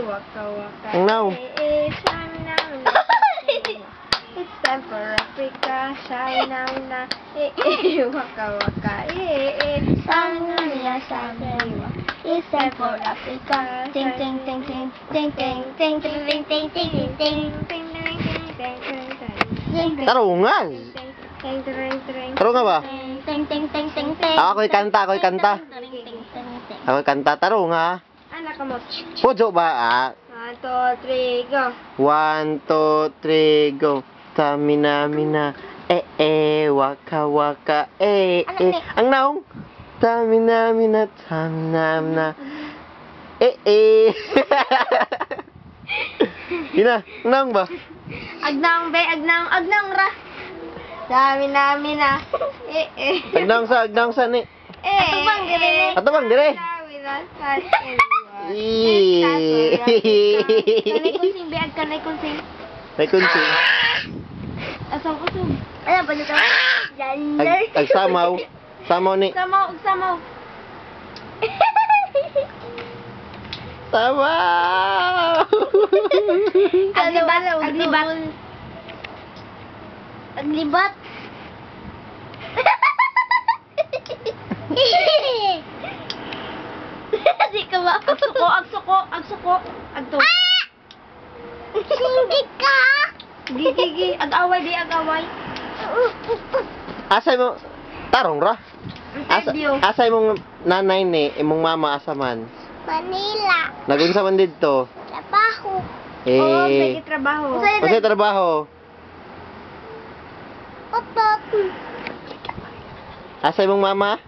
Waka waka. Ang now. It's time for Africa. Shine now na. Waka waka. It's time for Africa. Ting ting ting ting ting ting ting ting ting ting ting ting ting. Tarungan. Tarungan ba? Ting ting ting ting ting. Ako'y kanta. Ako'y kanta. Tarunga. Anak ka mo. Pujo ba? 1, 2, 3, go. 1, 2, 3, go. Tamina, mina, waka, waka, Ang naong. Tamina, mina, tamina, mina, Hina, ang naong ba? Agnaong be, agnaong ra. Dami namin na. Agnaong sa ni. Atubang dire ni. Atubang dire. Dami na sa Kanay Kanay kunsing be, kanay kunsing. May kunsi. Asang usog. Ano ba nito? Agsamaw. Samaw ni. Samaw. Samaw. Aglibat. Di ka ba? Agsuko. Agto. Hindi ka. Gigi. Agaway. Asay mo. Tarong ra. Asay mong nanay ni, imong mama asaman. Manila. Nagunsa man didto. Trabaho. Oo, sige trabaho. Kasi trabaho. Otot. Asay mong mama?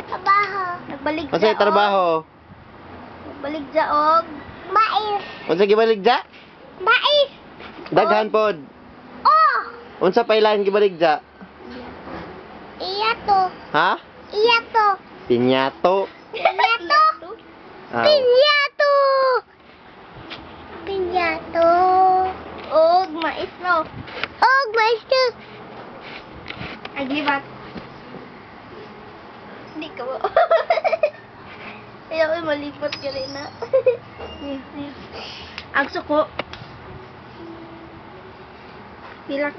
Trabaho. Nagbalik Kasi trabaho. Nagbalik jaog. Mais. Unsa gibaligja? Mais. Daghan pod. Oh. Unsa pailan gibaligja? Iya to. Ha? Iya to. Pinyato. Pinyato. Ah. Pinyato. Pinyato. Og mais no. Og mais to. Aglibat. Hindi ka ba? Ayaw ay malipot ka rin na. Agsuko. Hilak.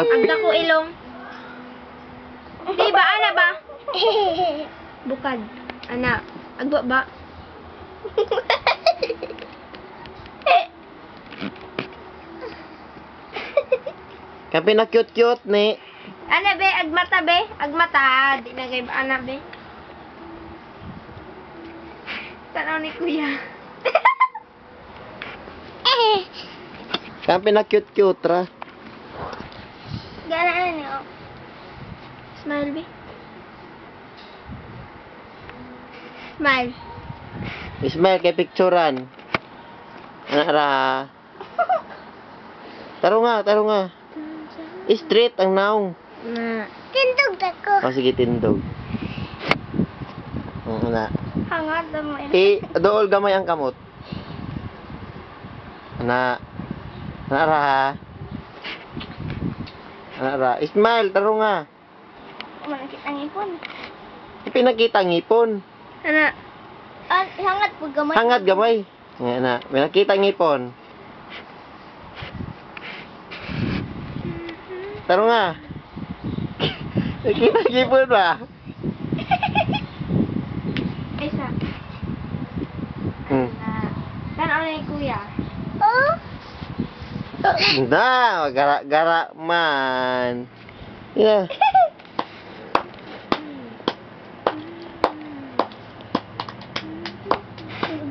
Agda ko ilong. Di ba, ana ba? Bukad. Ana. Agba ba? Kapi na cute ni. Ana be, agmata be. Agmata. Di na gay ba, ana be. Tanaw ni kuya. Kapi na cute ra. Ganaan niyo. Smile be. Smile. Ismail kay picturean. Ana ra. Tarunga. Straight ang naong. Na. Tindog ako. O sige tindog. Ana. Hangat naman. Dool gamay ang kamot. Ana ra. Ismail, tarunga. Manakit ang ipon. Pinakita ang ipon. Ana. Hangat po gamay. Hangat gamay. Nga na, may nakita ang ipon. Tarunga. Nakita ang ipon ba? Isa. Hmm. Tanaw ni kuya. Oh. Na, gara man. Yeah.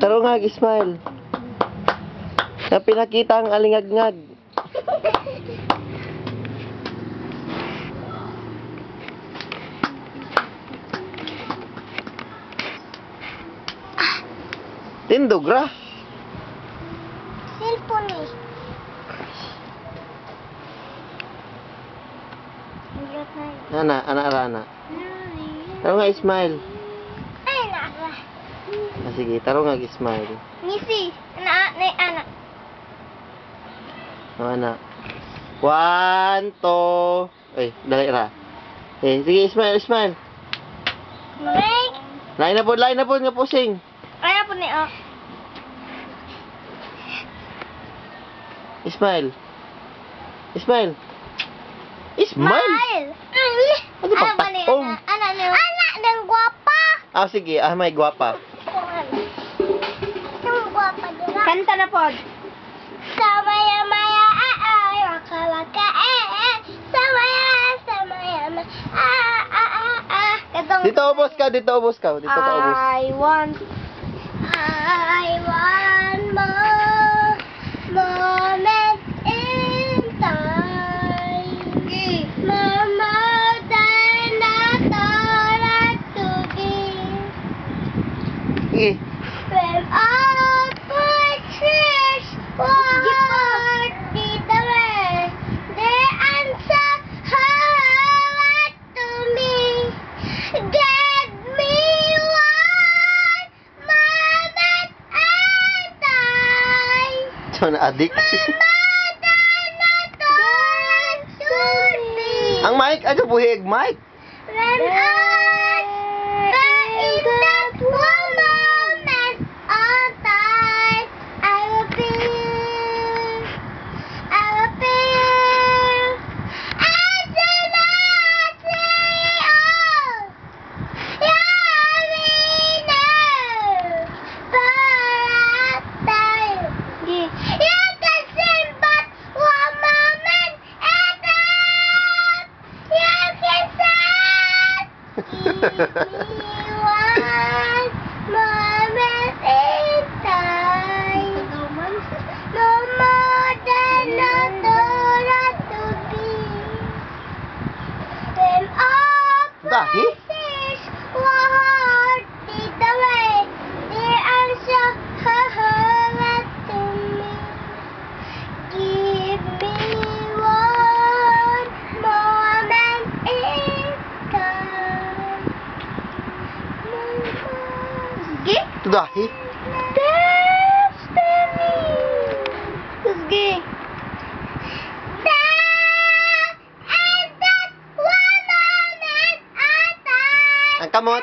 Tarungag, Ismail. Na pinakita ang alingag-ngag. Tindog ra. Cellphone eh. Ana. Taro nga, Ismail. Ay, naara. Sige, taro nga, Ismail. Ngisi. Anak. Ana. 1, 2. Ay, dali ra. Eh, sige, smile. Make. Lain na po nga pusing. Ayaw po niyo. Smile. Smile. Ano ba, patom? Anak ng guwapa. Ah, sige. Ah, may gwapa. Yung guwapa dira. Kanta na po. Samaya-maya, waka-waka, samaya-maya, Katong, Dito ubos ka. Dito ka ubos. I want I want more moments in time. More than I thought I could give. Sige. When all pictures were the way, they answer her to me. Give me one moment at time. So, na-addict. More than I thought it should be. Ang mic. Ano buhig, mic? When in that one moment of time, I will feel as an you can sing, but one moment at a time. You can sing. Give me one moment in time. No more than I thought I could be. When all Dahi? places were the way, the answer her to me. Give me one moment in time. Sige? Dahi. Destiny. Sige. And that one moment at time. Ang kamot.